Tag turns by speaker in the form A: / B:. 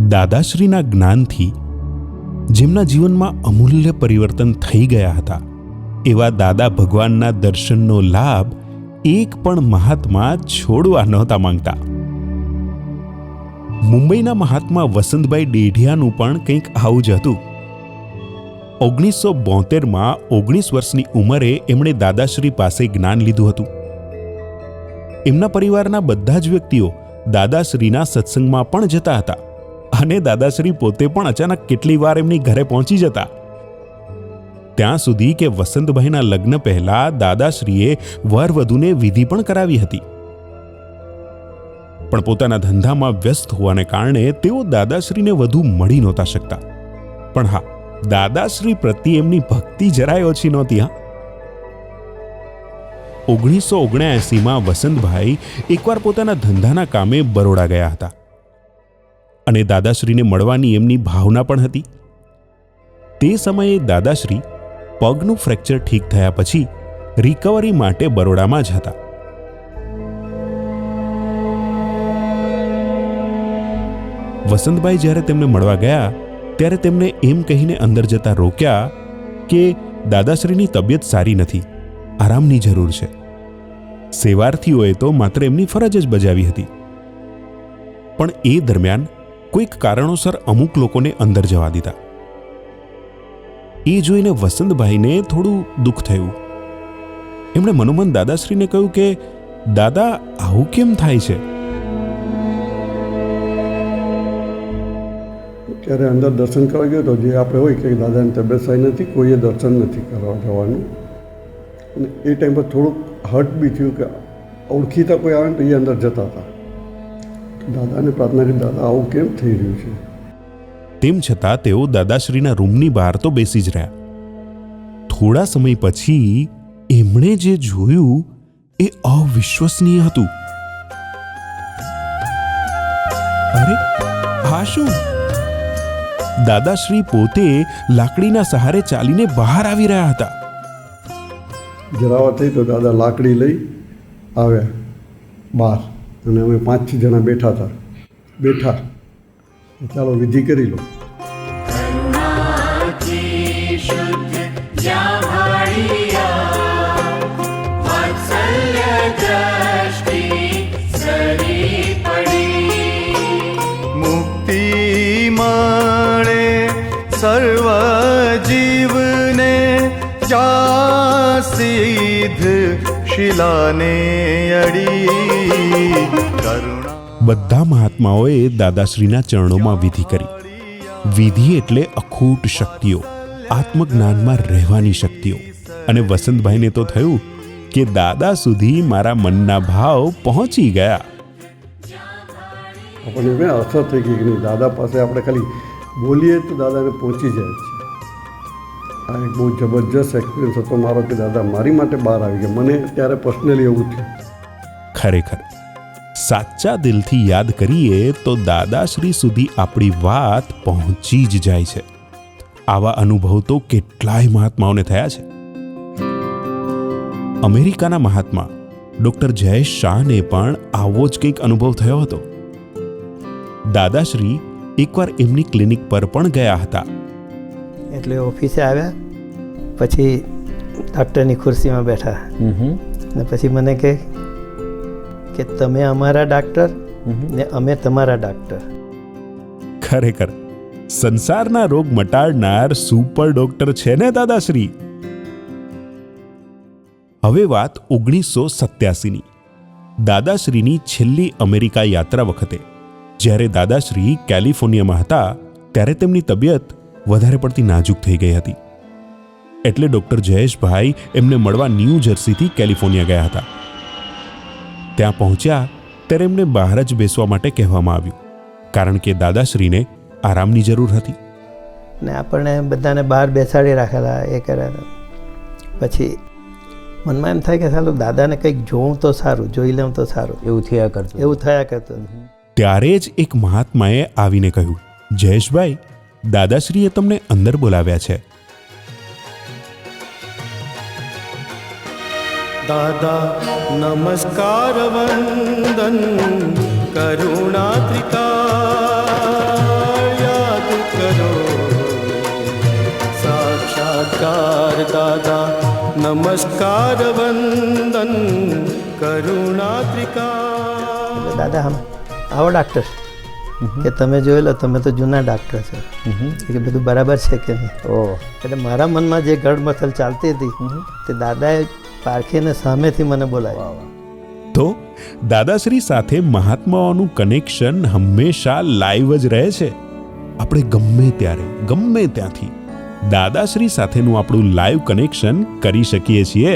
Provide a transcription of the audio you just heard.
A: દાદાશ્રીના જ્ઞાનથી જેમના જીવનમાં અમૂલ્ય પરિવર્તન થઈ ગયા હતા, એવા દાદા ભગવાનના દર્શનનો લાભ એક પણ મહાત્મા છોડવા નહોતા માંગતા. મુંબઈના મહાત્મા વસંતભાઈ ડેઢિયાનું પણ કંઈક આવું જ હતું. 1972માં 19 વર્ષની ઉંમરે એમણે દાદાશ્રી પાસે જ્ઞાન લીધું હતું. એમના પરિવારના બધા જ વ્યક્તિઓ દાદાશ્રીના સત્સંગમાં પણ જતા હતા અને દાદાશ્રી પોતે પણ અચાનક કેટલી વાર એમની ઘરે પહોંચી જતા. ત્યાં સુધી કે વસંતભાઈના લગ્ન પહેલા દાદાશ્રીએ વરવધુને વિધિ પણ કરાવી હતી. પણ પોતાના ધંધામાં વ્યસ્ત હોવાને કારણે તેઓ દાદાશ્રીને વધુ મળી નહોતા શકતા. પણ હા, દાદાશ્રી પ્રત્યે એમની ભક્તિ જરાય ઓછી નહોતી. 1979માં વસંતભાઈ એકવાર પોતાના ધંધાના કામે બરોડા ગયા હતા અને દાદાશ્રીને મળવાની એમની ભાવના પણ હતી. તે સમયે દાદાશ્રી પગનું ફ્રેક્ચર ઠીક થયા પછી રિકવરી માટે બરોડામાં જ હતા. વસંતભાઈ જ્યારે તેમને મળવા ગયા ત્યારે તેમને એમ કહીને અંદર જતા રોક્યા કે દાદાશ્રીની તબિયત સારી નથી, આરામની જરૂર છે. સેવાર્થીઓએ તો માત્ર એમની ફરજ જ બજાવી હતી. પણ એ દરમિયાન કોઈક કારણોસર અમુક લોકોને અંદર જવા દીધા. એ જોઈને વસંતભાઈને થોડું દુઃખ થયું. એમણે મનોમન દાદાશ્રીને કહ્યું કે દાદા, આવું કેમ થાય છે?
B: ત્યારે અંદર દર્શન કરવા ગયો તો જે આપણે હોય કે દાદાની તબિયત સારી નથી, કોઈએ દર્શન નથી કરવા જવાનું. અને એ ટાઈમ પર થોડુંક હર્ટ બી થયું કે ઓળખીતા કોઈ આવે ને તો એ અંદર જતા હતા. દાદાને પ્રાર્થના કરી, દાદા આવું કેમ થઈ રહ્યું છે?
A: તેમ છતાં તેઓ દાદાશ્રીના રૂમની બહાર તો બેસી જ રહ્યા. થોડા સમય પછી એમણે જે જોયું એ અવિશ્વસનીય હતું. અરે, આ શું? દાદાશ્રી પોતે લાકડીના સહારે ચાલીને બહાર આવી રહ્યા હતા.
B: જરાવા થઈ તો દાદા લાકડી લઈ આવ્યા બહાર અને અમે 5-6 જણા બેઠા. ચાલો વિધિ કરી લો.
C: મુક્તિ મળે સર્વ જીવને, જા સિદ્ધ શિલાને અડી.
A: બધા મહાત્માઓએ દાદાશ્રીના ચરણોમાં વિધિ કરી. વિધિ એટલે અખૂટ શક્તિઓ, આત્મજ્ઞાનમાં રહેવાની શક્તિઓ. અને વસંતભાઈને તો થયું કે દાદા સુધી મારા મનના ભાવ પહોંચી ગયા.
B: આપણને મેં અસર થઈ ગઈ કે નહીં, દાદા પાસે આપણે ખાલી બોલીએ તો દાદાને પહોંચી જાય છે. આ એક બહુ જબરજસ્ત એક્સપિરિયન્સ હતો મારો કે દાદા મારી માટે બહાર આવી ગયા. મને ત્યારે પર્સનલી એવું થયું.
A: ખરેખર સાચા દિલથી યાદ કરીએ તો દાદાશ્રી સુધી આપણી વાત પહોંચી જ જાય છે. આવા અનુભવ તો કેટલાય મહાત્માઓને થયા છે. અમેરિકાના મહાત્મા ડૉક્ટર જયેશ શાહને પણ આવો જ કંઈક અનુભવ થયો હતો. દાદાશ્રી એકવાર એમની ક્લિનિક પર પણ ગયા હતા.
D: એટલે ઓફિસે આવ્યા પછી ડૉક્ટરની ખુરશીમાં બેઠા ને પછી મને કે તમે અમારા ડાક્ટર ને અમે તમારા ડાક્ટર.
A: ખરેખર સંસારના રોગ મટાડનાર સુપર ડોક્ટર છે ને દાદાશ્રી. હવે વાત 1987ની. દાદાશ્રીની છેલ્લી અમેરિકા યાત્રા વખતે જ્યારે દાદાશ્રી કેલિફોર્નિયામાં હતા ત્યારે તેમની તબિયત વધારે પડતી નાજુક થઈ ગઈ હતી. એટલે ડૉક્ટર જયેશભાઈ એમને મળવા ન્યૂ જર્સીથી કેલિફોર્નિયા ગયા હતા. ત્યાં પહોંચ્યા ત્યારે એમને બહાર જ બેસવા માટે કહેવામાં આવ્યું, કારણ કે દાદાશ્રીને આરામની જરૂર હતી.
D: ને આપણને બધાને બહાર બેસાડી રાખેલા એ કર્યા. પછી મનમાં એમ થાય કે ચાલો દાદાને કંઈક જોઉં તો સારું, જોઈ લઉં તો સારું. એવું થયા કરતું.
A: ત્યારે જ એક મહાત્માએ આવીને કહ્યું, જયેશભાઈ, દાદાશ્રીએ તમને અંદર બોલાવ્યા છે.
C: દાદા નમસ્કાર વંદન કરુણા ત્રિકા નમસ્કાર વંદન કરુણાત્રિકા.
D: એટલે દાદા આવો ડાક્ટર કે તમે જોઈ લો, તમે તો જૂના ડાક્ટર છો, કે બધું બરાબર છે કે નહીં. એટલે મારા મનમાં જે ગડમથલ ચાલતી હતી તે દાદાએ પારખીને સામેથી મને બોલાવી.
A: તો દાદાશ્રી સાથે મહાત્માઓનું કનેક્શન હંમેશા લાઈવ જ રહે છે. આપણે ગમે ત્યારે ગમે ત્યાંથી દાદાશ્રી સાથેનું આપણું લાઈવ કનેક્શન કરી શકીએ છીએ.